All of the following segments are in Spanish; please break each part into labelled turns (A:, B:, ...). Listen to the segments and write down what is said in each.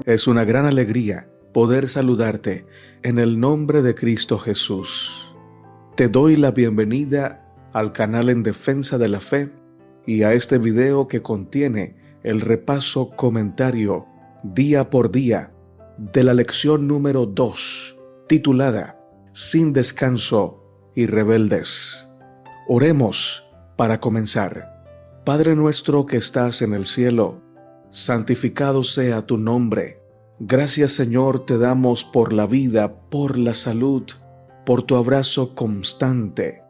A: Es una gran alegría poder saludarte en el nombre de Cristo Jesús. Te doy la bienvenida al canal En Defensa de la Fe y a este video que contiene el repaso comentario día por día de la lección número 2, titulada Sin descanso y rebeldes. Oremos para comenzar. Padre nuestro que estás en el cielo, santificado sea tu nombre. Gracias, Señor, te damos por la vida, por la salud, por tu abrazo constante.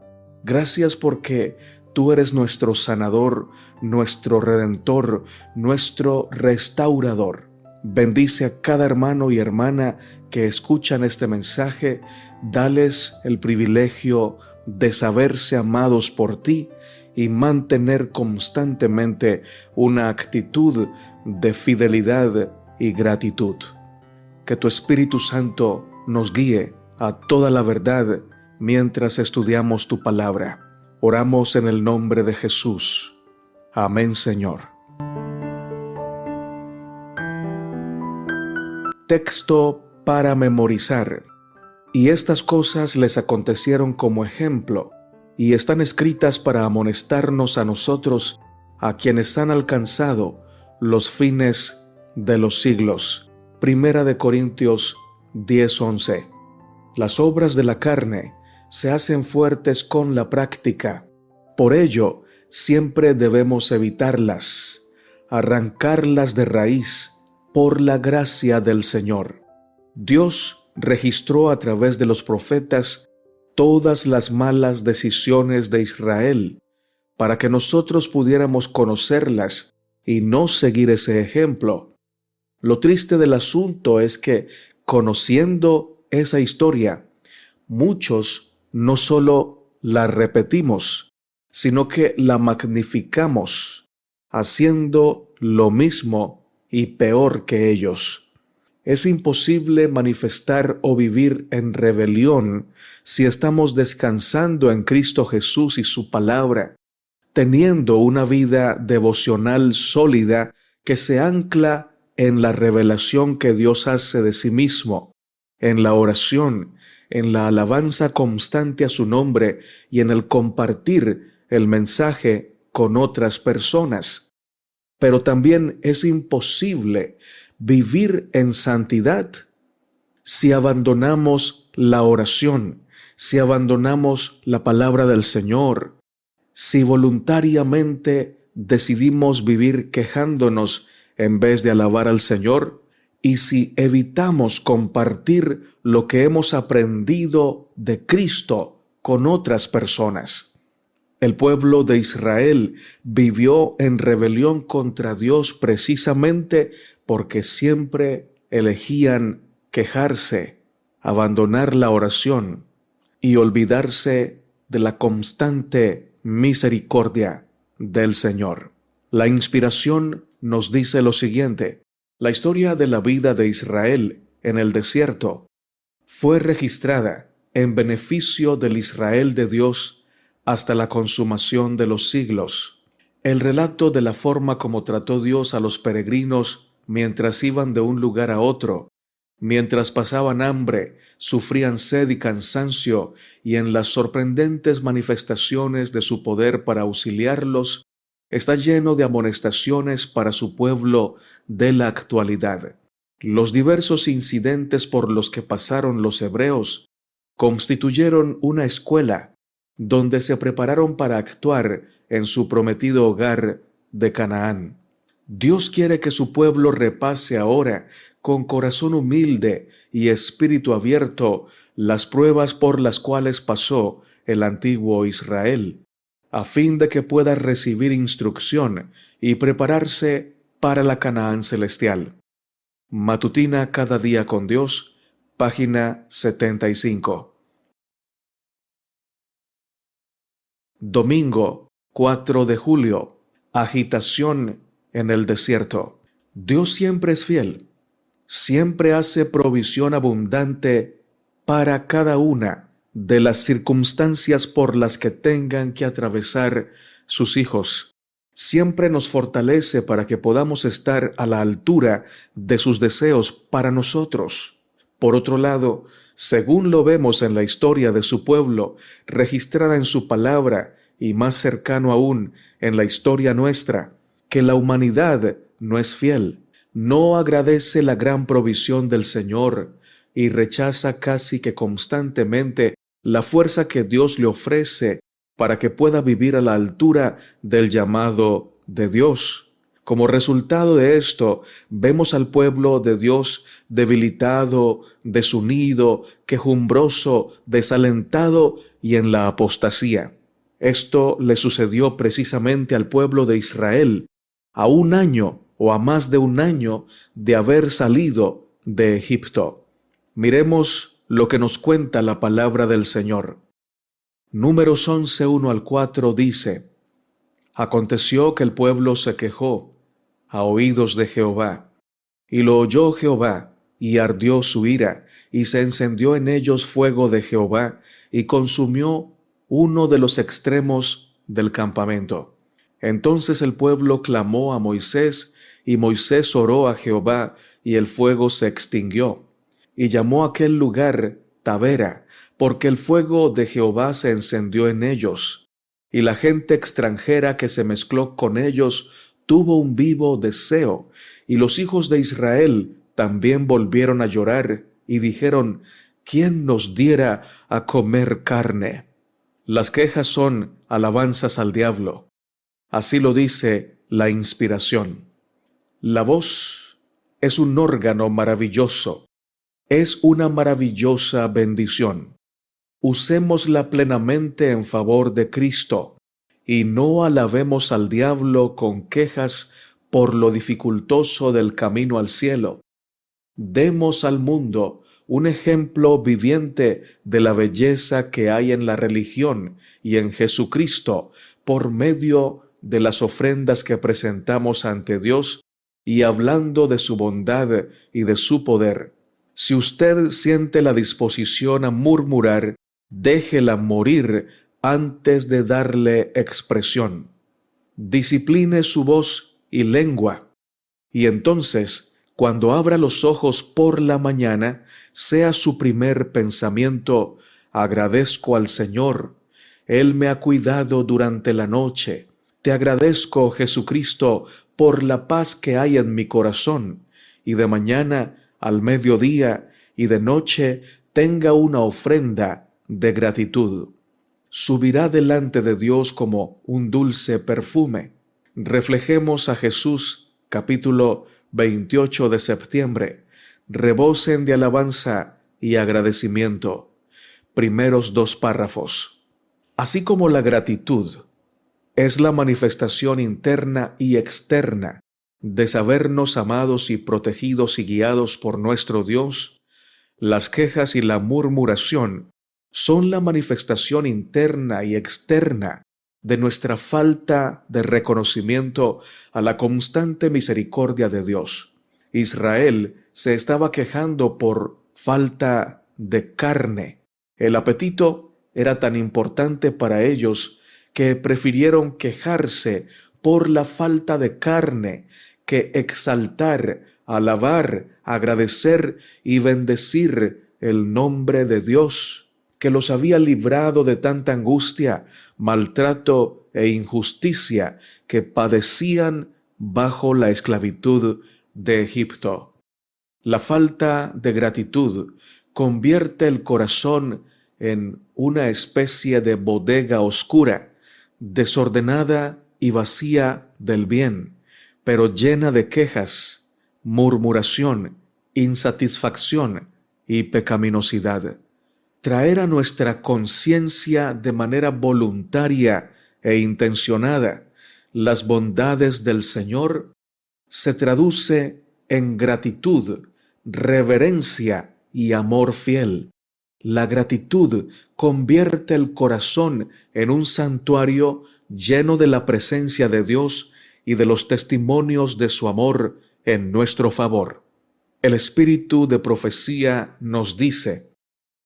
A: Gracias porque tú eres nuestro sanador, nuestro redentor, nuestro restaurador. Bendice a cada hermano y hermana que escuchan este mensaje. Dales el privilegio de saberse amados por ti y mantener constantemente una actitud de fidelidad y gratitud. Que tu Espíritu Santo nos guíe a toda la verdad mientras estudiamos tu palabra. Oramos en el nombre de Jesús. Amén, Señor. Texto para memorizar. Y estas cosas les acontecieron como ejemplo, y están escritas para amonestarnos a nosotros, a quienes han alcanzado los fines de los siglos. Primera de Corintios 10:11. Las obras de la carne se hacen fuertes con la práctica. Por ello, siempre debemos evitarlas, arrancarlas de raíz por la gracia del Señor. Dios registró a través de los profetas todas las malas decisiones de Israel para que nosotros pudiéramos conocerlas y no seguir ese ejemplo. Lo triste del asunto es que, conociendo esa historia, muchos no solo la repetimos, sino que la magnificamos, haciendo lo mismo y peor que ellos. Es imposible manifestar o vivir en rebelión si estamos descansando en Cristo Jesús y su palabra, teniendo una vida devocional sólida que se ancla en la revelación que Dios hace de sí mismo, en la oración, en la alabanza constante a su nombre y en el compartir el mensaje con otras personas. Pero también es imposible vivir en santidad si abandonamos la oración, si abandonamos la palabra del Señor, si voluntariamente decidimos vivir quejándonos en vez de alabar al Señor, y si evitamos compartir lo que hemos aprendido de Cristo con otras personas. El pueblo de Israel vivió en rebelión contra Dios precisamente porque siempre elegían quejarse, abandonar la oración y olvidarse de la constante misericordia del Señor. La inspiración nos dice lo siguiente: la historia de la vida de Israel en el desierto fue registrada en beneficio del Israel de Dios hasta la consumación de los siglos. El relato de la forma como trató Dios a los peregrinos mientras iban de un lugar a otro, mientras pasaban hambre, sufrían sed y cansancio, y en las sorprendentes manifestaciones de su poder para auxiliarlos, está lleno de amonestaciones para su pueblo de la actualidad. Los diversos incidentes por los que pasaron los hebreos constituyeron una escuela donde se prepararon para actuar en su prometido hogar de Canaán. Dios quiere que su pueblo repase ahora, con corazón humilde y espíritu abierto, las pruebas por las cuales pasó el antiguo Israel, a fin de que pueda recibir instrucción y prepararse para la Canaán celestial. Matutina cada día con Dios, página 75. Domingo 4 de julio. Agitación en el desierto. Dios siempre es fiel. Siempre hace provisión abundante para cada una de las circunstancias por las que tengan que atravesar sus hijos. siempre nos fortalece para que podamos estar a la altura de sus deseos para nosotros. Por otro lado, según lo vemos en la historia de su pueblo, registrada en su palabra y más cercano aún en la historia nuestra, que la humanidad no es fiel, no agradece la gran provisión del Señor y rechaza casi que constantemente la fuerza que Dios le ofrece para que pueda vivir a la altura del llamado de Dios. Como resultado de esto, vemos al pueblo de Dios debilitado, desunido, quejumbroso, desalentado y en la apostasía. Esto le sucedió precisamente al pueblo de Israel a un año o a más de un año de haber salido de Egipto. Miremos lo que nos cuenta la palabra del Señor. Números 11, 1 al 4 dice: Aconteció que el pueblo se quejó a oídos de Jehová, y lo oyó Jehová, y ardió su ira, y se encendió en ellos fuego de Jehová, y consumió uno de los extremos del campamento. Entonces el pueblo clamó a Moisés, y Moisés oró a Jehová, y el fuego se extinguió. Y llamó aquel lugar Tabera, porque el fuego de Jehová se encendió en ellos. Y la gente extranjera que se mezcló con ellos tuvo un vivo deseo, y los hijos de Israel también volvieron a llorar, y dijeron: ¿Quién nos diera a comer carne? Las quejas son alabanzas al diablo. Así lo dice la inspiración. La voz es un órgano maravilloso, es una maravillosa bendición. Usémosla plenamente en favor de Cristo, y no alabemos al diablo con quejas por lo dificultoso del camino al cielo. Demos al mundo un ejemplo viviente de la belleza que hay en la religión y en Jesucristo por medio de las ofrendas que presentamos ante Dios y hablando de su bondad y de su poder. Si usted siente la disposición a murmurar, déjela morir antes de darle expresión. Discipline su voz y lengua, y entonces, cuando abra los ojos por la mañana, sea su primer pensamiento: agradezco al Señor, Él me ha cuidado durante la noche. Te agradezco, Jesucristo, por la paz que hay en mi corazón, y de mañana al mediodía y de noche tenga una ofrenda de gratitud. Subirá delante de Dios como un dulce perfume. Reflejemos a Jesús, capítulo 28 de septiembre. Rebosen de alabanza y agradecimiento. Primeros 2 párrafos. Así como la gratitud es la manifestación interna y externa de sabernos amados y protegidos y guiados por nuestro Dios, las quejas y la murmuración son la manifestación interna y externa de nuestra falta de reconocimiento a la constante misericordia de Dios. Israel se estaba quejando por falta de carne. El apetito era tan importante para ellos que prefirieron quejarse por la falta de carne que exaltar, alabar, agradecer y bendecir el nombre de Dios, que los había librado de tanta angustia, maltrato e injusticia que padecían bajo la esclavitud de Egipto. La falta de gratitud convierte el corazón en una especie de bodega oscura, desordenada y vacía del bien, pero llena de quejas, murmuración, insatisfacción y pecaminosidad. Traer a nuestra conciencia de manera voluntaria e intencionada las bondades del Señor se traduce en gratitud, reverencia y amor fiel. La gratitud convierte el corazón en un santuario lleno de la presencia de Dios y de los testimonios de su amor en nuestro favor. El espíritu de profecía nos dice: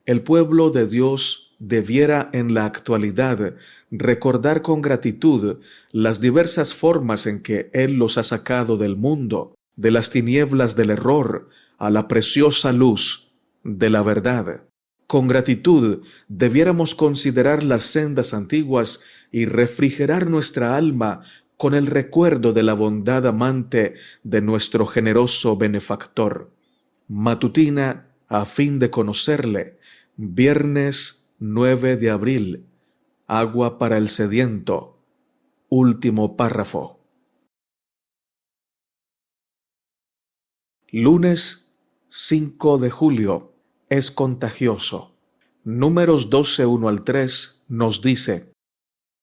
A: El pueblo de Dios debiera en la actualidad recordar con gratitud las diversas formas en que Él los ha sacado del mundo, de las tinieblas del error, a la preciosa luz de la verdad. Con gratitud debiéramos considerar las sendas antiguas y refrigerar nuestra alma con el recuerdo de la bondad amante de nuestro generoso benefactor. Matutina a fin de conocerle. Viernes 9 de abril. Agua para el sediento. Último párrafo. Lunes 5 de julio. Es contagioso. Números 12, 1 al 3 nos dice: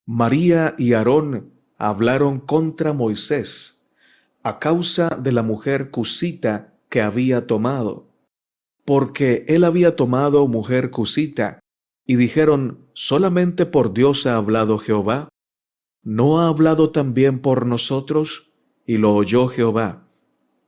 A: María y Aarón hablaron contra Moisés a causa de la mujer cusita que había tomado, porque él había tomado mujer cusita, y dijeron: ¿solamente por Dios ha hablado Jehová? ¿No ha hablado también por nosotros? Y lo oyó Jehová.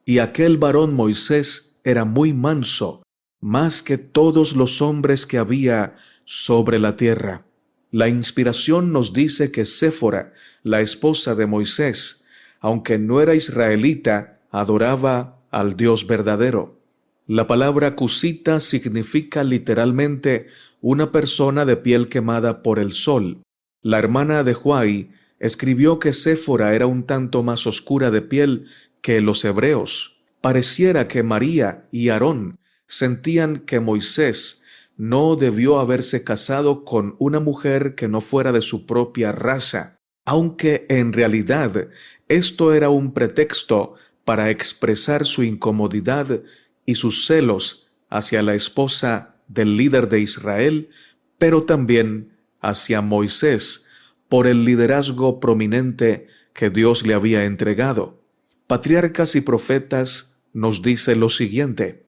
A: Y aquel varón Moisés era muy manso, más que todos los hombres que había sobre la tierra. La inspiración nos dice que Séfora, la esposa de Moisés, aunque no era israelita, adoraba al Dios verdadero. La palabra cusita significa literalmente una persona de piel quemada por el sol. La hermana de Huay escribió que Séfora era un tanto más oscura de piel que los hebreos. Pareciera que María y Aarón sentían que Moisés no debió haberse casado con una mujer que no fuera de su propia raza, aunque en realidad esto era un pretexto para expresar su incomodidad y sus celos hacia la esposa del líder de Israel, pero también hacia Moisés por el liderazgo prominente que Dios le había entregado. Patriarcas y Profetas nos dice lo siguiente: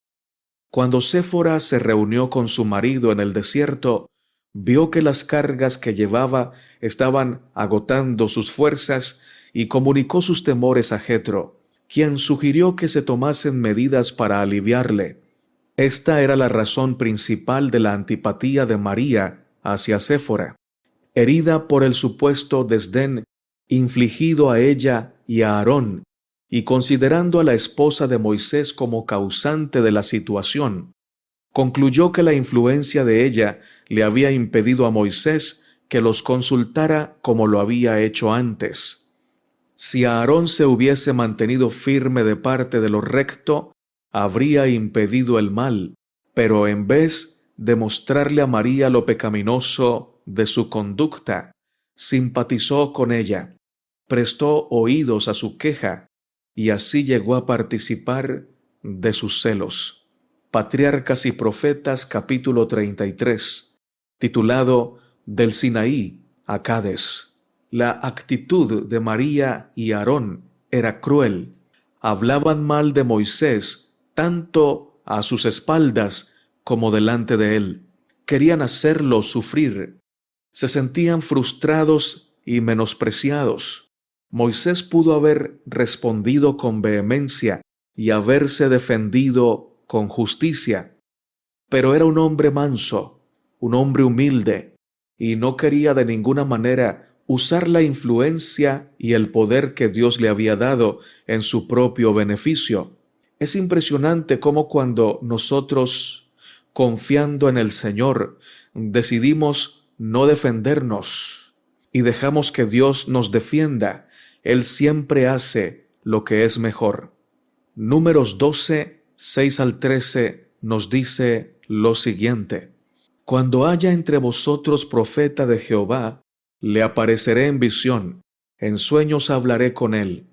A: cuando Séfora se reunió con su marido en el desierto, vio que las cargas que llevaba estaban agotando sus fuerzas y comunicó sus temores a Jetro, quien sugirió que se tomasen medidas para aliviarle. Esta era la razón principal de la antipatía de María hacia Séfora. Herida por el supuesto desdén infligido a ella y a Aarón, y considerando a la esposa de Moisés como causante de la situación, concluyó que la influencia de ella le había impedido a Moisés que los consultara como lo había hecho antes. Si Aarón se hubiese mantenido firme de parte de lo recto, habría impedido el mal, pero en vez de mostrarle a María lo pecaminoso de su conducta, simpatizó con ella, prestó oídos a su queja, y así llegó a participar de sus celos. Patriarcas y Profetas, capítulo 33, titulado Del Sinaí a Cades. La actitud de María y Aarón era cruel. Hablaban mal de Moisés, tanto a sus espaldas como delante de él. Querían hacerlo sufrir. Se sentían frustrados y menospreciados. Moisés pudo haber respondido con vehemencia y haberse defendido con justicia, pero era un hombre manso, un hombre humilde, y no quería de ninguna manera usar la influencia y el poder que Dios le había dado en su propio beneficio. Es impresionante cómo cuando nosotros, confiando en el Señor, decidimos no defendernos y dejamos que Dios nos defienda, Él siempre hace lo que es mejor. Números 12, 6 al 13 nos dice lo siguiente: cuando haya entre vosotros profeta de Jehová, le apareceré en visión, en sueños hablaré con él.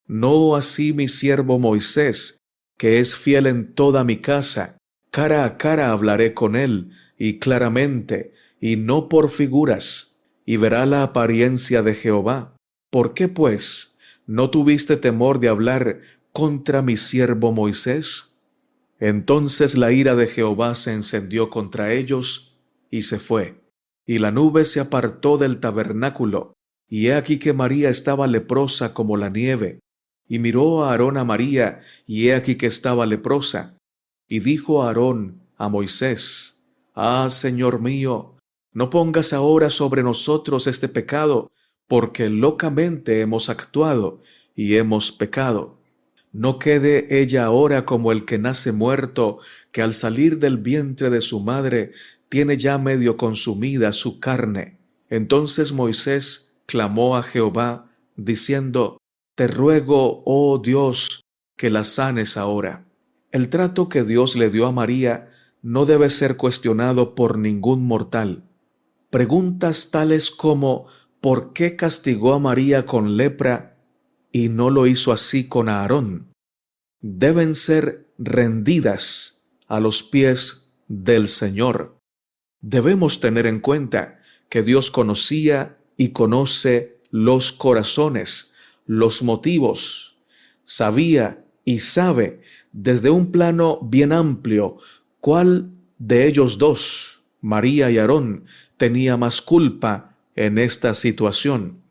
A: No así mi siervo Moisés, que es fiel en toda mi casa, cara a cara hablaré con él, y claramente, y no por figuras, y verá la apariencia de Jehová. ¿Por qué, pues, no tuviste temor de hablar contra mi siervo Moisés? Entonces la ira de Jehová se encendió contra ellos y se fue, y la nube se apartó del tabernáculo, y he aquí que María estaba leprosa como la nieve, y miró a Aarón a María, y he aquí que estaba leprosa, y dijo Aarón a Moisés: Ah, Señor mío, no pongas ahora sobre nosotros este pecado, porque locamente hemos actuado y hemos pecado. No quede ella ahora como el que nace muerto, que al salir del vientre de su madre tiene ya medio consumida su carne. Entonces Moisés clamó a Jehová, diciendo: Te ruego, oh Dios, que la sanes ahora. El trato que Dios le dio a María no debe ser cuestionado por ningún mortal. Preguntas tales como ¿por qué castigó a María con lepra y no lo hizo así con Aarón? Deben ser rendidas a los pies del Señor. Debemos tener en cuenta que Dios conocía y conoce los corazones, los motivos, sabía y sabe desde un plano bien amplio cuál de ellos dos, María y Aarón, tenía más culpa en esta situación.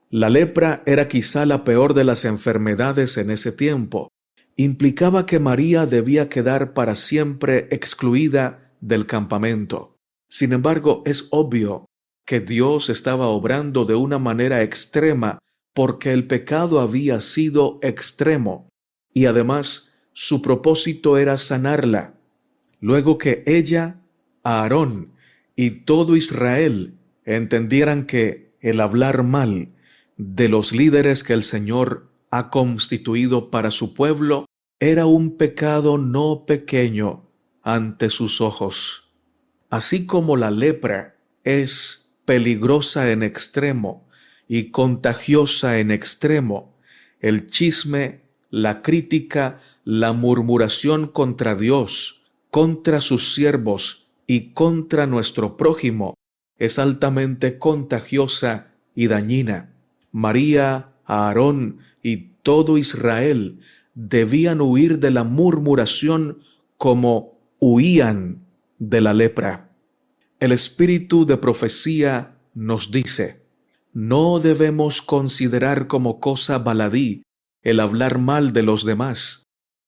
A: La lepra era quizá la peor de las enfermedades en ese tiempo. Implicaba que María debía quedar para siempre excluida del campamento. Sin embargo, es obvio que Dios estaba obrando de una manera extrema porque el pecado había sido extremo y además su propósito era sanarla. Luego que ella, Aarón y todo Israel entendieran que el hablar mal de los líderes que el Señor ha constituido para su pueblo era un pecado no pequeño ante sus ojos. Así como la lepra es peligrosa en extremo y contagiosa en extremo, el chisme, la crítica, la murmuración contra Dios, contra sus siervos y contra nuestro prójimo es altamente contagiosa y dañina. María, Aarón y todo Israel debían huir de la murmuración como huían de la lepra. El espíritu de profecía nos dice: no debemos considerar como cosa baladí el hablar mal de los demás,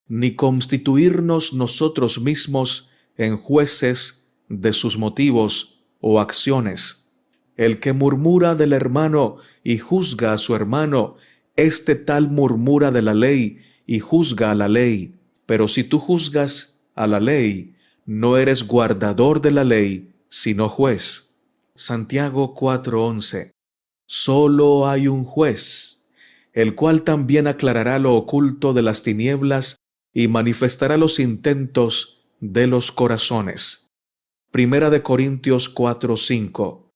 A: ni constituirnos nosotros mismos en jueces de sus motivos o acciones. El que murmura del hermano y juzga a su hermano, este tal murmura de la ley y juzga a la ley. Pero si tú juzgas a la ley, no eres guardador de la ley, sino juez. Santiago 4:11. Solo hay un juez, el cual también aclarará lo oculto de las tinieblas y manifestará los intentos de los corazones. Primera de Corintios 4:5.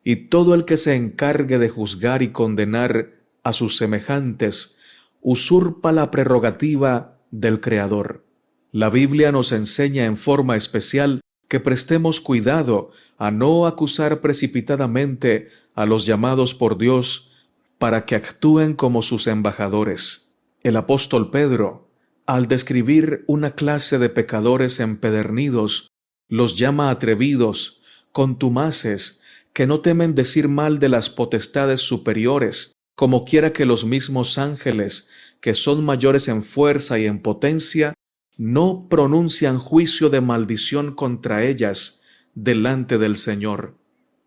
A: Y todo el que se encargue de juzgar y condenar a sus semejantes usurpa la prerrogativa del Creador. La Biblia nos enseña en forma especial que prestemos cuidado a no acusar precipitadamente a los llamados por Dios para que actúen como sus embajadores. El apóstol Pedro, al describir una clase de pecadores empedernidos, los llama atrevidos, contumaces, que no temen decir mal de las potestades superiores, como quiera que los mismos ángeles, que son mayores en fuerza y en potencia, no pronuncian juicio de maldición contra ellas delante del Señor.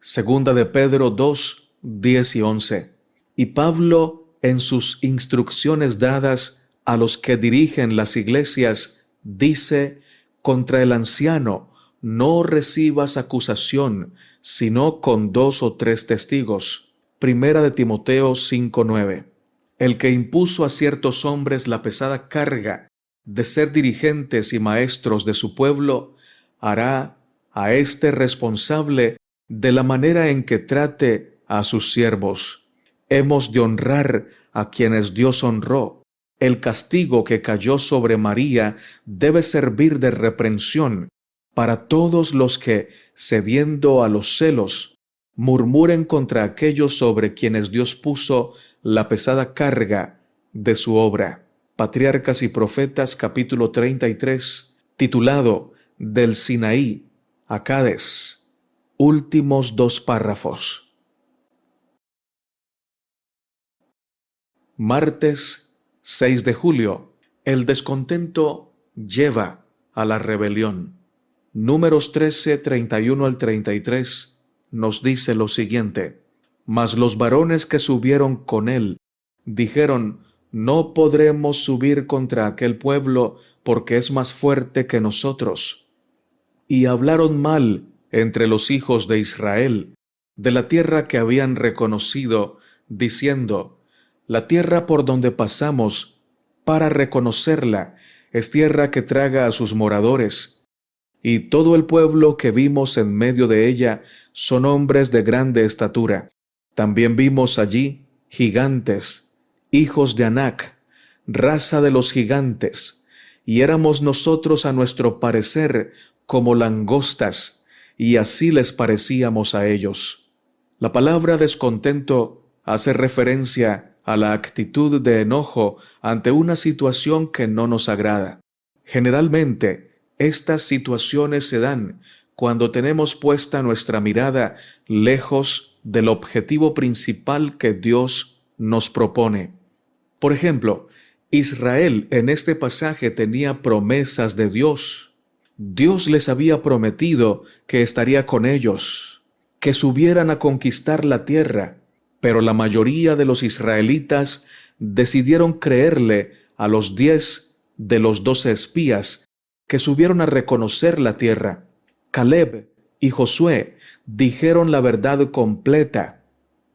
A: Segunda de Pedro 2:10 y 11. Y Pablo, en sus instrucciones dadas a los que dirigen las iglesias, dice: contra el anciano no recibas acusación, sino con 2 o 3 testigos. Primera de Timoteo 5:9. El que impuso a ciertos hombres la pesada carga de ser dirigentes y maestros de su pueblo, hará a éste responsable de la manera en que trate a sus siervos. Hemos de honrar a quienes Dios honró. El castigo que cayó sobre María debe servir de reprensión para todos los que, cediendo a los celos, murmuren contra aquellos sobre quienes Dios puso la pesada carga de su obra. Patriarcas y Profetas, capítulo 33, titulado Del Sinaí a Cades. Últimos 2 párrafos. Martes 6 de julio. El descontento lleva a la rebelión. Números 13, 31 al 33 nos dice lo siguiente: Mas los varones que subieron con él dijeron: No podremos subir contra aquel pueblo, porque es más fuerte que nosotros. Y hablaron mal entre los hijos de Israel de la tierra que habían reconocido, diciendo: La tierra por donde pasamos para reconocerla es tierra que traga a sus moradores, y todo el pueblo que vimos en medio de ella son hombres de grande estatura. También vimos allí gigantes, hijos de Anac, raza de los gigantes, y éramos nosotros a nuestro parecer como langostas, y así les parecíamos a ellos. La palabra descontento hace referencia a la actitud de enojo ante una situación que no nos agrada. Generalmente, estas situaciones se dan cuando tenemos puesta nuestra mirada lejos del objetivo principal que Dios nos propone. Por ejemplo, Israel en este pasaje tenía promesas de Dios. Dios les había prometido que estaría con ellos, que subieran a conquistar la tierra, pero la mayoría de los israelitas decidieron creerle a los 10 de los 12 espías que subieron a reconocer la tierra. Caleb y Josué dijeron la verdad completa: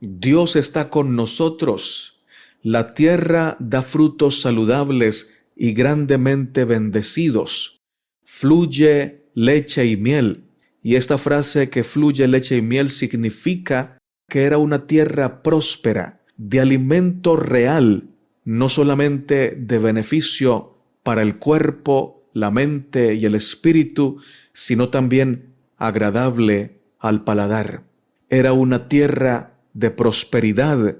A: Dios está con nosotros. La tierra da frutos saludables y grandemente bendecidos. Fluye leche y miel. Y esta frase, que fluye leche y miel, significa que era una tierra próspera, de alimento real, no solamente de beneficio para el cuerpo, la mente y el espíritu, sino también agradable al paladar. Era una tierra de prosperidad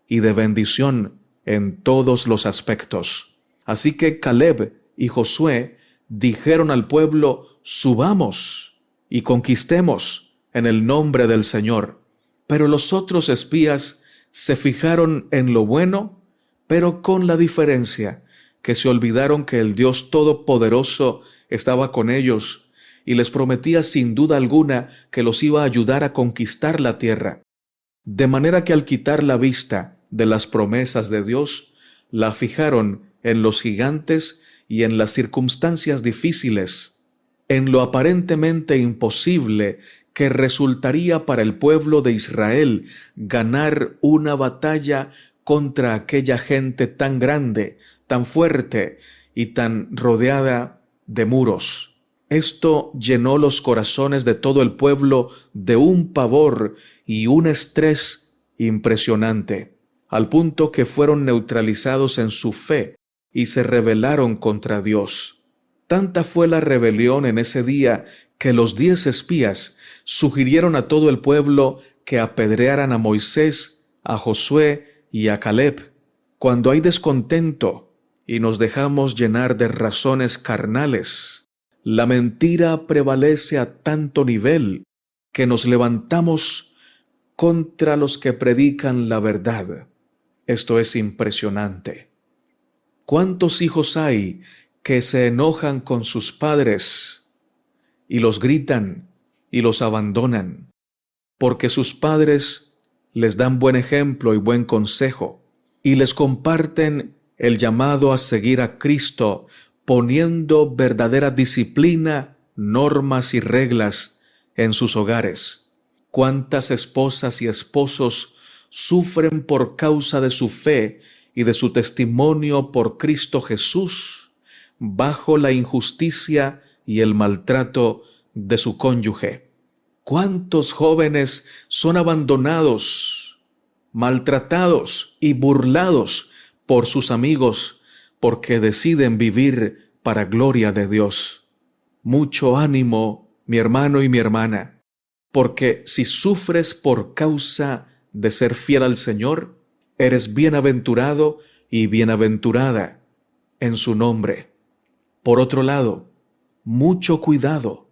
A: y de bendición en todos los aspectos. Así que Caleb y Josué dijeron al pueblo: subamos y conquistemos en el nombre del Señor. Pero los otros espías se fijaron en lo bueno, pero con la diferencia que se olvidaron que el Dios Todopoderoso estaba con ellos y les prometía sin duda alguna que los iba a ayudar a conquistar la tierra. De manera que al quitar la vista de las promesas de Dios, la fijaron en los gigantes y en las circunstancias difíciles, en lo aparentemente imposible que resultaría para el pueblo de Israel ganar una batalla contra aquella gente tan grande, tan fuerte y tan rodeada de muros. Esto llenó los corazones de todo el pueblo de un pavor y un estrés impresionante, al punto que fueron neutralizados en su fe y se rebelaron contra Dios. Tanta fue la rebelión en ese día que los 10 espías sugirieron a todo el pueblo que apedrearan a Moisés, a Josué y a Caleb. Cuando hay descontento y nos dejamos llenar de razones carnales, la mentira prevalece a tanto nivel que nos levantamos contra los que predican la verdad. Esto es impresionante. ¿Cuántos hijos hay que se enojan con sus padres y los gritan y los abandonan, porque sus padres les dan buen ejemplo y buen consejo, y les comparten el llamado a seguir a Cristo, poniendo verdadera disciplina, normas y reglas en sus hogares? ¿Cuántas esposas y esposos sufren por causa de su fe y de su testimonio por Cristo Jesús, bajo la injusticia y el maltrato de su cónyuge? ¿Cuántos jóvenes son abandonados, maltratados y burlados por sus amigos porque deciden vivir para gloria de Dios? Mucho ánimo, mi hermano y mi hermana, porque si sufres por causa de ser fiel al Señor, eres bienaventurado y bienaventurada en su nombre. Por otro lado, mucho cuidado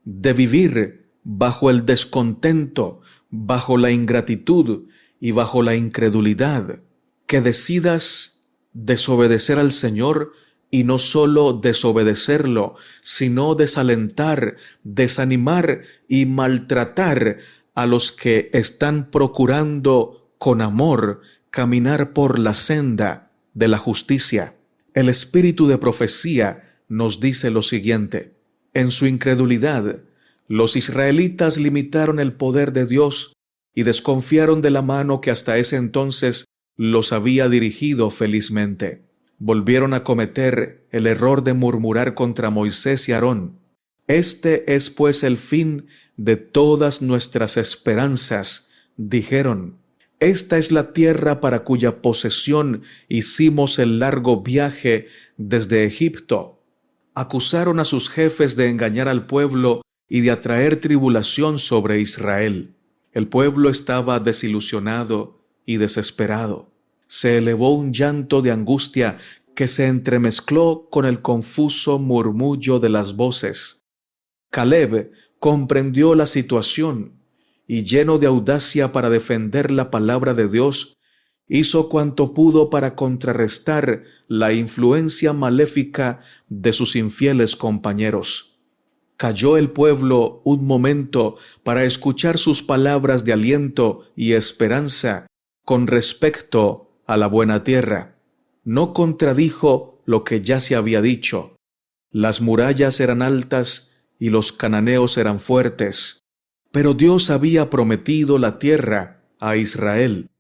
A: de vivir bajo el descontento, bajo la ingratitud y bajo la incredulidad, que decidas desobedecer al Señor y no solo desobedecerlo, sino desalentar, desanimar y maltratar a los que están procurando con amor caminar por la senda de la justicia. El espíritu de profecía nos dice lo siguiente: en su incredulidad, los israelitas limitaron el poder de Dios y desconfiaron de la mano que hasta ese entonces los había dirigido felizmente. Volvieron a cometer el error de murmurar contra Moisés y Aarón. Este es pues el fin de todas nuestras esperanzas, dijeron. Esta es la tierra para cuya posesión hicimos el largo viaje desde Egipto. Acusaron a sus jefes de engañar al pueblo y de atraer tribulación sobre Israel. El pueblo estaba desilusionado y desesperado. Se elevó un llanto de angustia que se entremezcló con el confuso murmullo de las voces. Caleb comprendió la situación y, lleno de audacia para defender la palabra de Dios, hizo cuanto pudo para contrarrestar la influencia maléfica de sus infieles compañeros. Calló el pueblo un momento para escuchar sus palabras de aliento y esperanza con respecto a la buena tierra. No contradijo lo que ya se había dicho. Las murallas eran altas y los cananeos eran fuertes, pero Dios había prometido la tierra a Israel.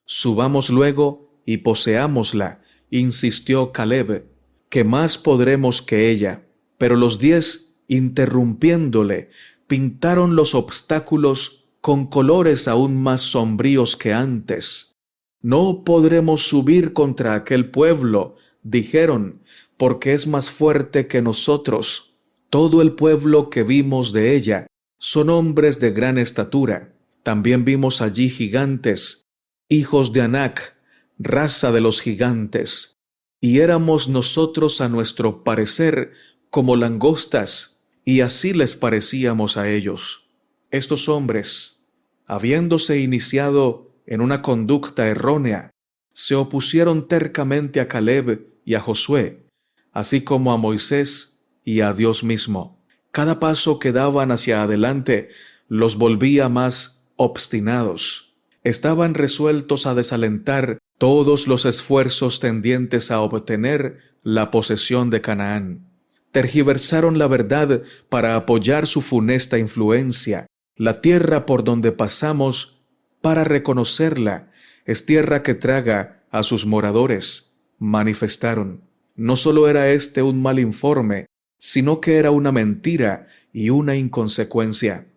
A: Subamos luego y poseámosla, insistió Caleb, que más podremos que ella. Pero los 10, interrumpiéndole, pintaron los obstáculos con colores aún más sombríos que antes. No podremos subir contra aquel pueblo, dijeron, porque es más fuerte que nosotros. Todo el pueblo que vimos de ella son hombres de gran estatura. También vimos allí gigantes, hijos de Anac, raza de los gigantes, y éramos nosotros a nuestro parecer como langostas, y así les parecíamos a ellos. Estos hombres, habiéndose iniciado en una conducta errónea, se opusieron tercamente a Caleb y a Josué, así como a Moisés y a Dios mismo. Cada paso que daban hacia adelante los volvía más obstinados. Estaban resueltos a desalentar todos los esfuerzos tendientes a obtener la posesión de Canaán. Tergiversaron la verdad para apoyar su funesta influencia. La tierra por donde pasamos, para reconocerla, es tierra que traga a sus moradores, manifestaron. No solo era este un mal informe, sino que era una mentira y una inconsecuencia.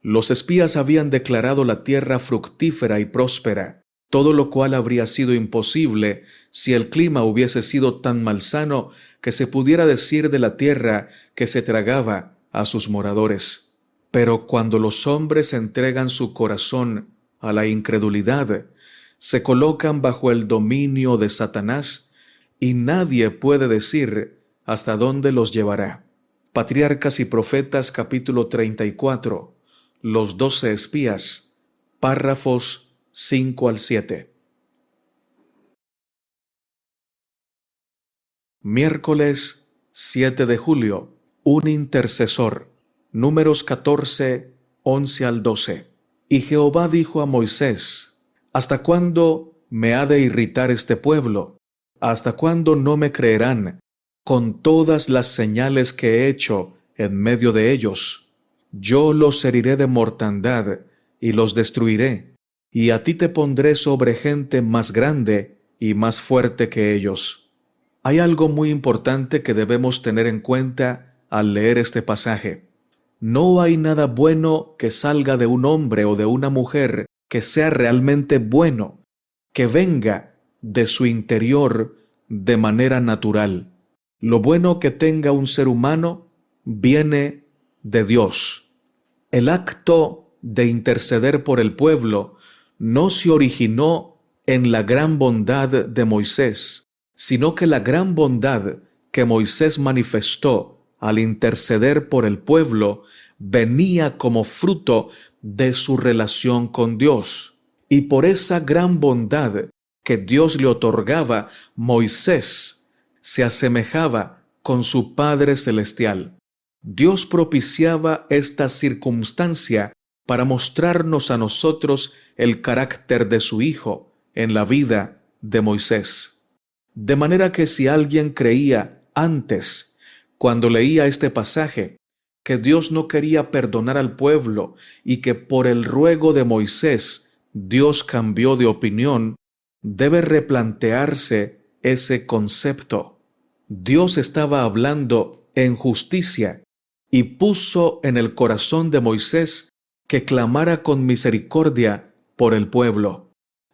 A: Los espías habían declarado la tierra fructífera y próspera, todo lo cual habría sido imposible si el clima hubiese sido tan malsano que se pudiera decir de la tierra que se tragaba a sus moradores. Pero cuando los hombres entregan su corazón a la incredulidad, se colocan bajo el dominio de Satanás y nadie puede decir hasta dónde los llevará. Patriarcas y Profetas, capítulo 34, los 12 espías, párrafos 5 al 7. Miércoles 7 de julio, un intercesor. Números 14, 11 al 12. Y Jehová dijo a Moisés: ¿Hasta cuándo me ha de irritar este pueblo? ¿Hasta cuándo no me creerán con todas las señales que he hecho en medio de ellos? Yo los heriré de mortandad y los destruiré, y a ti te pondré sobre gente más grande y más fuerte que ellos. Hay algo muy importante que debemos tener en cuenta al leer este pasaje. No hay nada bueno que salga de un hombre o de una mujer que sea realmente bueno, que venga de su interior de manera natural. Lo bueno que tenga un ser humano viene de Dios. El acto de interceder por el pueblo no se originó en la gran bondad de Moisés, sino que la gran bondad que Moisés manifestó al interceder por el pueblo venía como fruto de su relación con Dios. Y por esa gran bondad que Dios le otorgaba, Moisés se asemejaba con su Padre Celestial. Dios propiciaba esta circunstancia para mostrarnos a nosotros el carácter de su Hijo en la vida de Moisés. De manera que si alguien creía antes, cuando leía este pasaje, que Dios no quería perdonar al pueblo y que por el ruego de Moisés Dios cambió de opinión, debe replantearse ese concepto. Dios estaba hablando en justicia y puso en el corazón de Moisés que clamara con misericordia por el pueblo.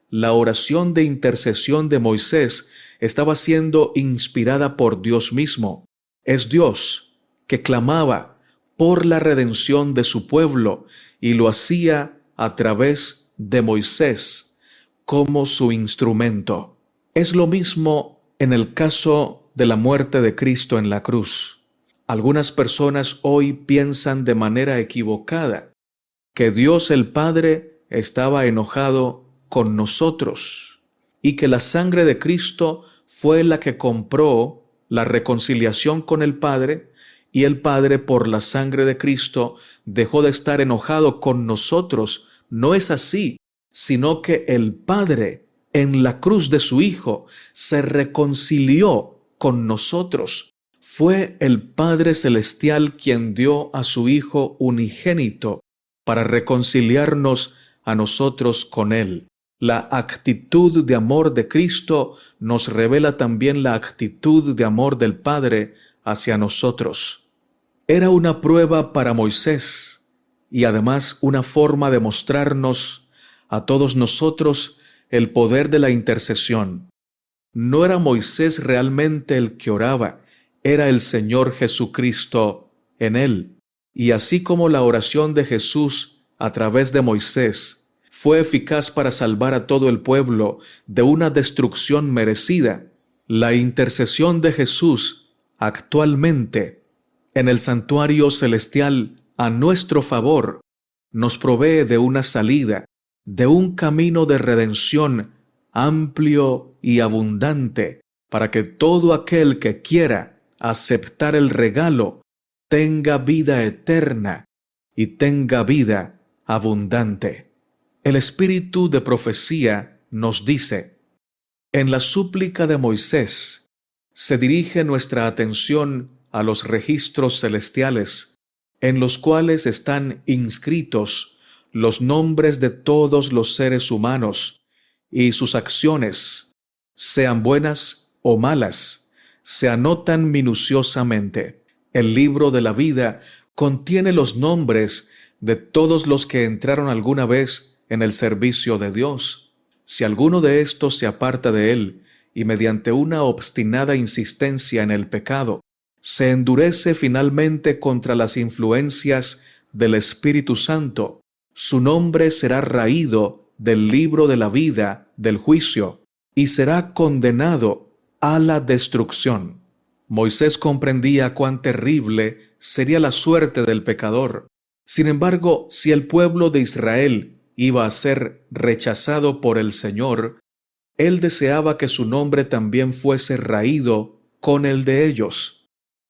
A: La oración de intercesión de Moisés estaba siendo inspirada por Dios mismo. Es Dios que clamaba por la redención de su pueblo y lo hacía a través de Moisés como su instrumento. Es lo mismo en el caso de la muerte de Cristo en la cruz. Algunas personas hoy piensan de manera equivocada que Dios el Padre estaba enojado con nosotros y que la sangre de Cristo fue la que compró la reconciliación con el Padre, y el Padre por la sangre de Cristo dejó de estar enojado con nosotros. No es así, sino que el Padre en la cruz de su Hijo se reconcilió con nosotros. Fue el Padre Celestial quien dio a su Hijo unigénito para reconciliarnos a nosotros con Él. La actitud de amor de Cristo nos revela también la actitud de amor del Padre hacia nosotros. Era una prueba para Moisés y además una forma de mostrarnos a todos nosotros el poder de la intercesión. No era Moisés realmente el que oraba, era el Señor Jesucristo en él. Y así como la oración de Jesús a través de Moisés fue eficaz para salvar a todo el pueblo de una destrucción merecida, la intercesión de Jesús actualmente en el santuario celestial a nuestro favor nos provee de una salida, de un camino de redención amplio y abundante, para que todo aquel que quiera aceptar el regalo tenga vida eterna y tenga vida abundante. El espíritu de profecía nos dice: en la súplica de Moisés se dirige nuestra atención a los registros celestiales, en los cuales están inscritos los nombres de todos los seres humanos y sus acciones, sean buenas o malas, se anotan minuciosamente. El libro de la vida contiene los nombres de todos los que entraron alguna vez en el servicio de Dios. Si alguno de estos se aparta de él y mediante una obstinada insistencia en el pecado, se endurece finalmente contra las influencias del Espíritu Santo, su nombre será raído del libro de la vida del juicio y será condenado a la destrucción. Moisés comprendía cuán terrible sería la suerte del pecador. Sin embargo, si el pueblo de Israel iba a ser rechazado por el Señor, él deseaba que su nombre también fuese raído con el de ellos.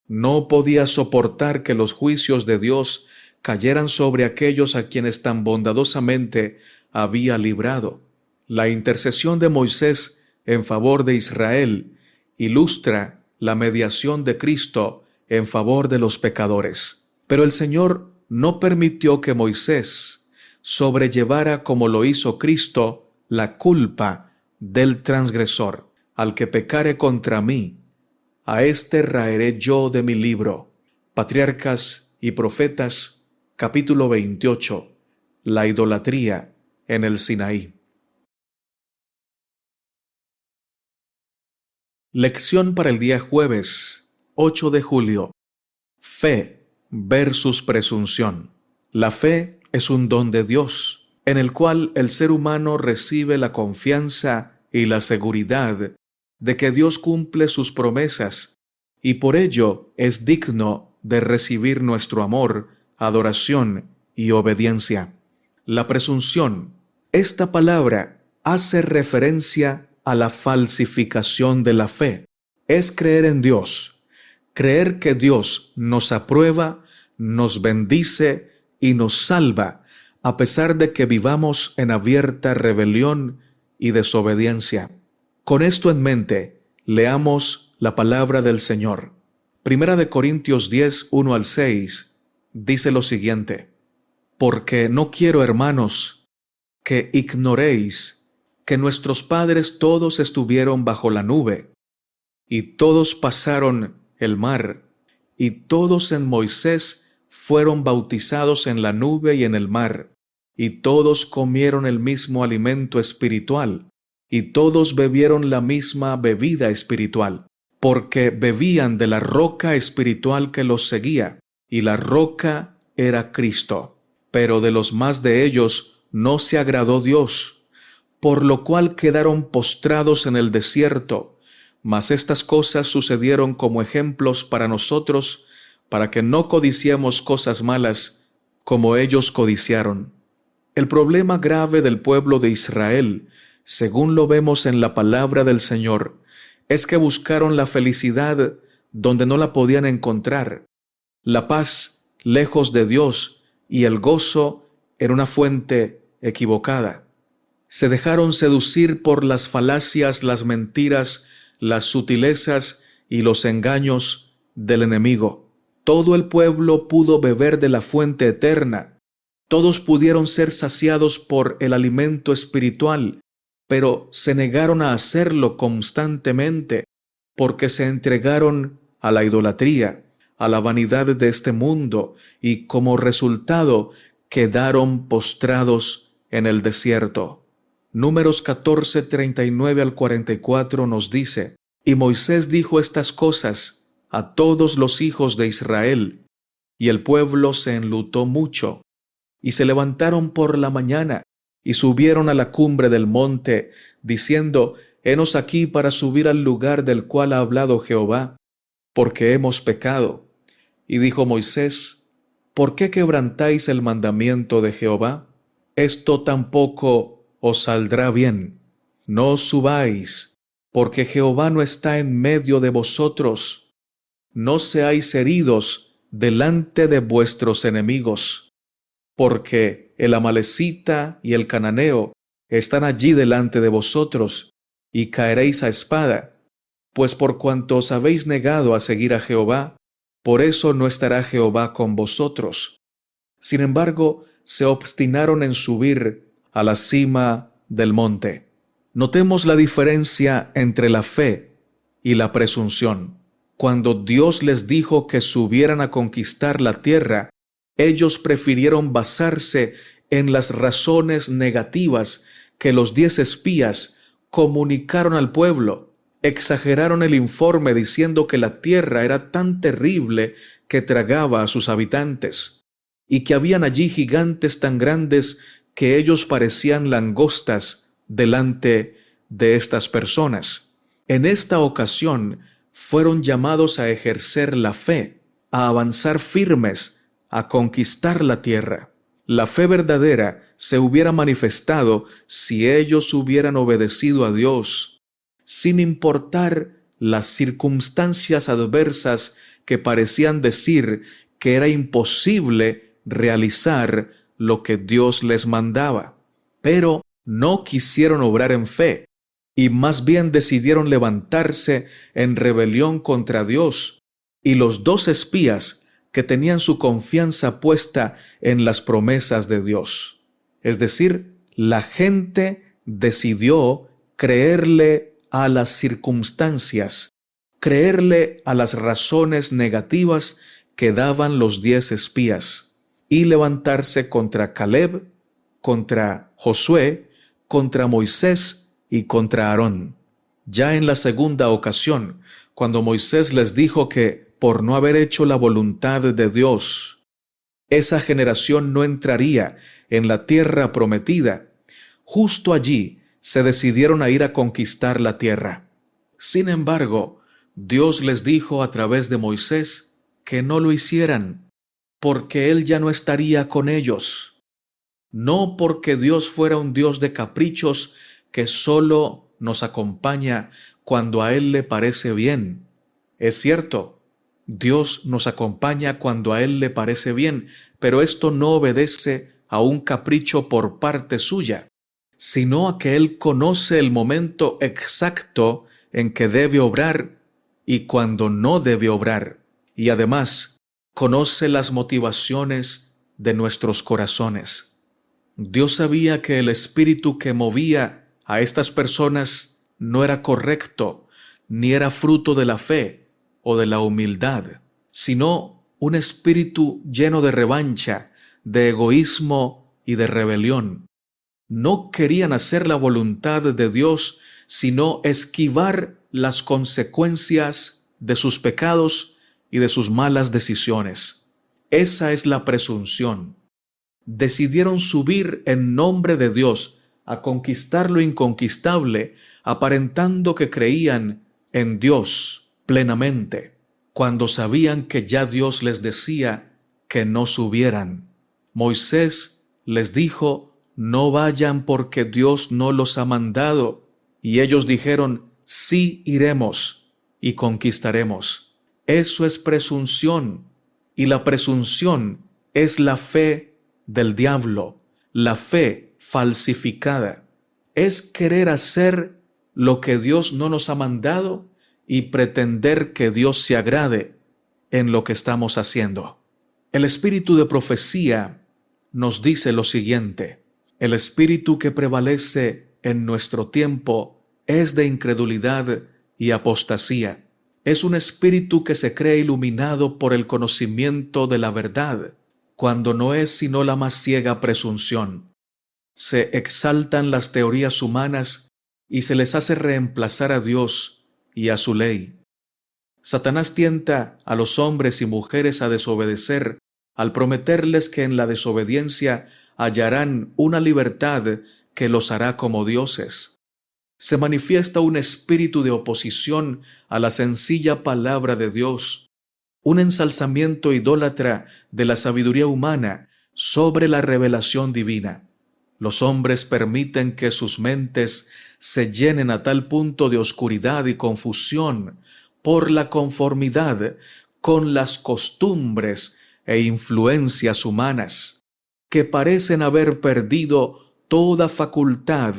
A: No podía soportar que los juicios de Dios cayeran sobre aquellos a quienes tan bondadosamente había librado. La intercesión de Moisés en favor de Israel ilustra la mediación de Cristo en favor de los pecadores. Pero el Señor no permitió que Moisés sobrellevara, como lo hizo Cristo, la culpa del transgresor. Al que pecare contra mí, a éste raeré yo de mi libro. Patriarcas y Profetas, capítulo 28. La idolatría en el Sinaí. Lección para el día jueves, 8 de julio. Fe versus presunción. La fe es un don de Dios, en el cual el ser humano recibe la confianza y la seguridad de que Dios cumple sus promesas, y por ello es digno de recibir nuestro amor, adoración y obediencia. La presunción. Esta palabra hace referencia a la falsificación de la fe. es creer en Dios, creer que Dios nos aprueba, nos bendice y nos salva, a pesar de que vivamos en abierta rebelión y desobediencia. Con esto en mente, leamos la palabra del Señor. Primera de Corintios 10, 1 al 6, dice lo siguiente: Porque no quiero, hermanos, que ignoréis que nuestros padres todos estuvieron bajo la nube, y todos pasaron el mar, y todos en Moisés fueron bautizados en la nube y en el mar, y todos comieron el mismo alimento espiritual, y todos bebieron la misma bebida espiritual, porque bebían de la roca espiritual que los seguía, y la roca era Cristo. Pero de los más de ellos no se agradó Dios, por lo cual quedaron postrados en el desierto. Mas estas cosas sucedieron como ejemplos para nosotros, para que no codiciemos cosas malas como ellos codiciaron. El problema grave del pueblo de Israel, según lo vemos en la palabra del Señor, es que buscaron la felicidad donde no la podían encontrar, la paz lejos de Dios y el gozo en una fuente equivocada. Se dejaron seducir por las falacias, las mentiras, las sutilezas y los engaños del enemigo. Todo el pueblo pudo beber de la fuente eterna. Todos pudieron ser saciados por el alimento espiritual, pero se negaron a hacerlo constantemente porque se entregaron a la idolatría, a la vanidad de este mundo, y como resultado quedaron postrados en el desierto. Números 14, 39 al 44 nos dice: Y Moisés dijo estas cosas a todos los hijos de Israel, y el pueblo se enlutó mucho, y se levantaron por la mañana, y subieron a la cumbre del monte, diciendo: Henos aquí para subir al lugar del cual ha hablado Jehová, porque hemos pecado. Y dijo Moisés: ¿Por qué quebrantáis el mandamiento de Jehová? Esto tampoco os saldrá bien. No subáis, porque Jehová no está en medio de vosotros. No seáis heridos delante de vuestros enemigos, porque el amalecita y el cananeo están allí delante de vosotros, y caeréis a espada, pues por cuanto os habéis negado a seguir a Jehová, por eso no estará Jehová con vosotros. Sin embargo, se obstinaron en subir a la cima del monte. Notemos la diferencia entre la fe y la presunción. Cuando Dios les dijo que subieran a conquistar la tierra, ellos prefirieron basarse en las razones negativas que los 10 espías comunicaron al pueblo. Exageraron el informe diciendo que la tierra era tan terrible que tragaba a sus habitantes, y que habían allí gigantes tan grandes que ellos parecían langostas delante de estas personas. En esta ocasión fueron llamados a ejercer la fe, a avanzar firmes, a conquistar la tierra. La fe verdadera se hubiera manifestado si ellos hubieran obedecido a Dios, sin importar las circunstancias adversas que parecían decir que era imposible realizar lo que Dios les mandaba. Pero no quisieron obrar en fe, y más bien decidieron levantarse en rebelión contra Dios. Y los 2 espías que tenían su confianza puesta en las promesas de Dios. Es decir, la gente decidió creerle a las circunstancias, creerle a las razones negativas que daban los 10 espías, y levantarse contra Caleb, contra Josué, contra Moisés y contra Aarón. Ya en la segunda ocasión, cuando Moisés les dijo que, por no haber hecho la voluntad de Dios, esa generación no entraría en la tierra prometida, justo allí se decidieron a ir a conquistar la tierra. Sin embargo, Dios les dijo a través de Moisés que no lo hicieran, porque Él ya no estaría con ellos. No porque Dios fuera un Dios de caprichos que solo nos acompaña cuando a Él le parece bien. Es cierto, Dios nos acompaña cuando a Él le parece bien, pero esto no obedece a un capricho por parte suya, sino a que Él conoce el momento exacto en que debe obrar y cuando no debe obrar, y además conoce las motivaciones de nuestros corazones. Dios sabía que el espíritu que movía a estas personas no era correcto, ni era fruto de la fe o de la humildad, sino un espíritu lleno de revancha, de egoísmo y de rebelión. No querían hacer la voluntad de Dios, sino esquivar las consecuencias de sus pecados y de sus malas decisiones. Esa es la presunción. Decidieron subir en nombre de Dios a conquistar lo inconquistable, aparentando que creían en Dios plenamente, cuando sabían que ya Dios les decía que no subieran. Moisés les dijo: no vayan porque Dios no los ha mandado. Y ellos dijeron: sí iremos y conquistaremos. Eso es presunción, y la presunción es la fe del diablo, la fe falsificada. Es querer hacer lo que Dios no nos ha mandado y pretender que Dios se agrade en lo que estamos haciendo. El espíritu de profecía nos dice lo siguiente: el espíritu que prevalece en nuestro tiempo es de incredulidad y apostasía. Es un espíritu que se cree iluminado por el conocimiento de la verdad, cuando no es sino la más ciega presunción. Se exaltan las teorías humanas y se les hace reemplazar a Dios y a su ley. Satanás tienta a los hombres y mujeres a desobedecer al prometerles que en la desobediencia hallarán una libertad que los hará como dioses. Se manifiesta un espíritu de oposición a la sencilla palabra de Dios, un ensalzamiento idólatra de la sabiduría humana sobre la revelación divina. Los hombres permiten que sus mentes se llenen a tal punto de oscuridad y confusión por la conformidad con las costumbres e influencias humanas, que parecen haber perdido toda facultad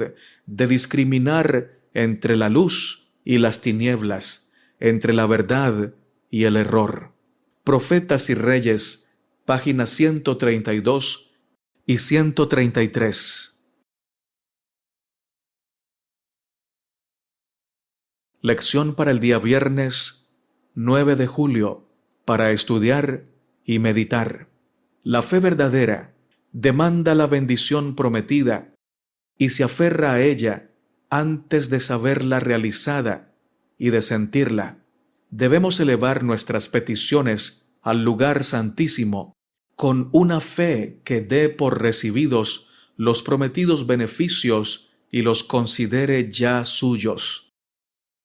A: de discriminar entre la luz y las tinieblas, entre la verdad y el error. Profetas y Reyes, páginas 132 y 133. Lección para el día viernes 9 de julio, para estudiar y meditar. La fe verdadera demanda la bendición prometida y se aferra a ella antes de saberla realizada y de sentirla. Debemos elevar nuestras peticiones al lugar santísimo con una fe que dé por recibidos los prometidos beneficios y los considere ya suyos.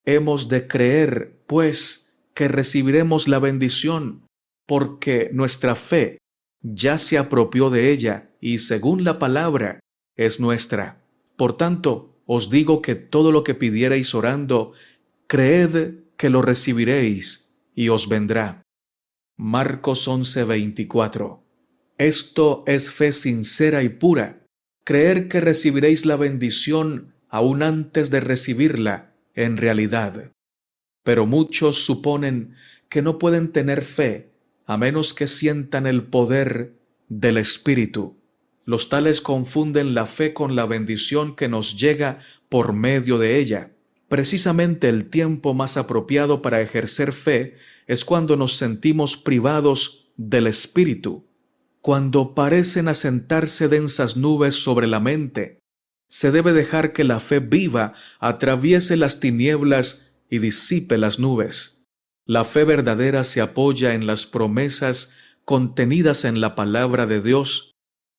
A: Hemos de creer, pues, que recibiremos la bendición, porque nuestra fe ya se apropió de ella y, según la palabra, es nuestra. Por tanto, os digo que todo lo que pidiereis orando, creed que lo recibiréis y os vendrá. Marcos 11:24. Esto es fe sincera y pura, creer que recibiréis la bendición aún antes de recibirla en realidad. Pero muchos suponen que no pueden tener fe a menos que sientan el poder del Espíritu. Los tales confunden la fe con la bendición que nos llega por medio de ella. Precisamente el tiempo más apropiado para ejercer fe es cuando nos sentimos privados del Espíritu, cuando parecen asentarse densas nubes sobre la mente. Se debe dejar que la fe viva atraviese las tinieblas y disipe las nubes. La fe verdadera se apoya en las promesas contenidas en la palabra de Dios,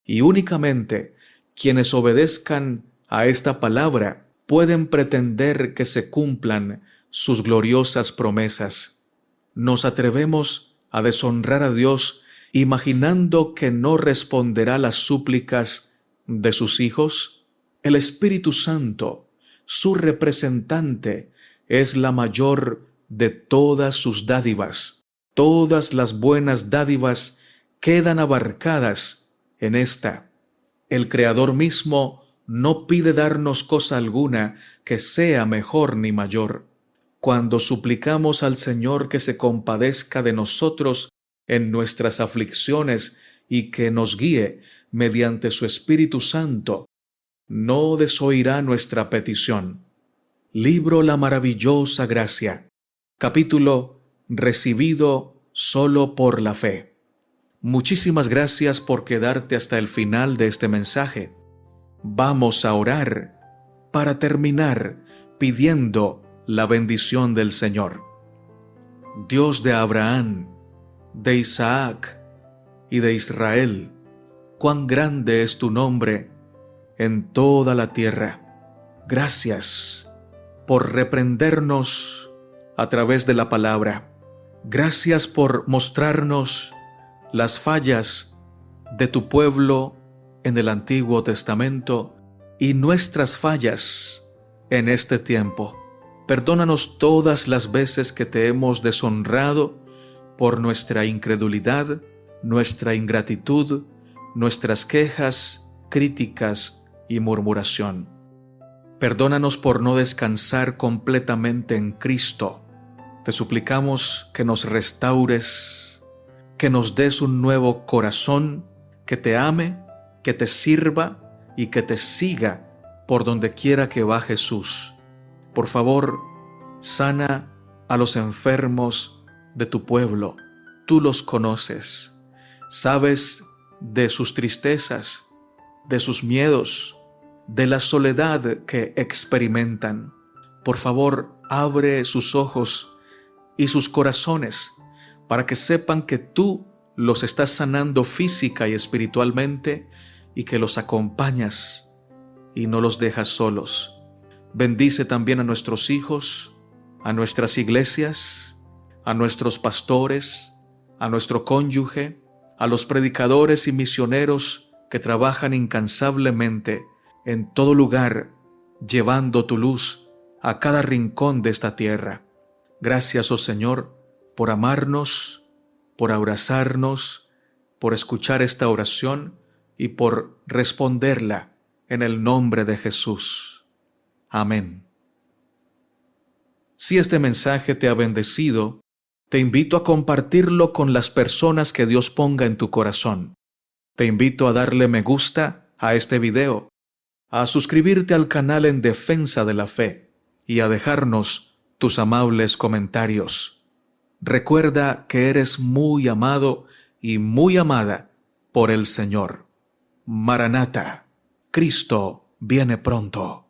A: y únicamente quienes obedezcan a esta palabra pueden pretender que se cumplan sus gloriosas promesas. ¿Nos atrevemos a deshonrar a Dios imaginando que no responderá las súplicas de sus hijos? El Espíritu Santo, su representante, es la mayor de todas sus dádivas. Todas las buenas dádivas quedan abarcadas en esta. El Creador mismo no pide darnos cosa alguna que sea mejor ni mayor. Cuando suplicamos al Señor que se compadezca de nosotros en nuestras aflicciones y que nos guíe mediante su Espíritu Santo, no desoirá nuestra petición. Libro La Maravillosa Gracia. Capítulo Recibido solo por la fe. Muchísimas gracias por quedarte hasta el final de este mensaje. Vamos a orar para terminar pidiendo la bendición del Señor. Dios de Abraham, de Isaac y de Israel, cuán grande es tu nombre en toda la tierra. Gracias por reprendernos a través de la palabra. Gracias por mostrarnos las fallas de tu pueblo en el Antiguo Testamento y nuestras fallas en este tiempo. Perdónanos todas las veces que te hemos deshonrado por nuestra incredulidad, nuestra ingratitud, nuestras quejas, críticas y murmuración. Perdónanos por no descansar completamente en Cristo. Te suplicamos que nos restaures, que nos des un nuevo corazón, que te ame, que te sirva y que te siga por donde quiera que va Jesús. Por favor, sana a los enfermos de tu pueblo. Tú los conoces. Sabes de sus tristezas, de sus miedos, de la soledad que experimentan. Por favor, abre sus ojos y sus corazones para que sepan que tú los estás sanando física y espiritualmente y que los acompañas y no los dejas solos. Bendice también a nuestros hijos, a nuestras iglesias, a nuestros pastores, a nuestro cónyuge, a los predicadores y misioneros que trabajan incansablemente en todo lugar, llevando tu luz a cada rincón de esta tierra. Gracias, oh Señor, por amarnos, por abrazarnos, por escuchar esta oración y por responderla en el nombre de Jesús. Amén. Si este mensaje te ha bendecido, te invito a compartirlo con las personas que Dios ponga en tu corazón. Te invito a darle me gusta a este video, a suscribirte al canal en Defensa de la Fe y a dejarnos tus amables comentarios. Recuerda que eres muy amado y muy amada por el Señor. Maranata, Cristo viene pronto.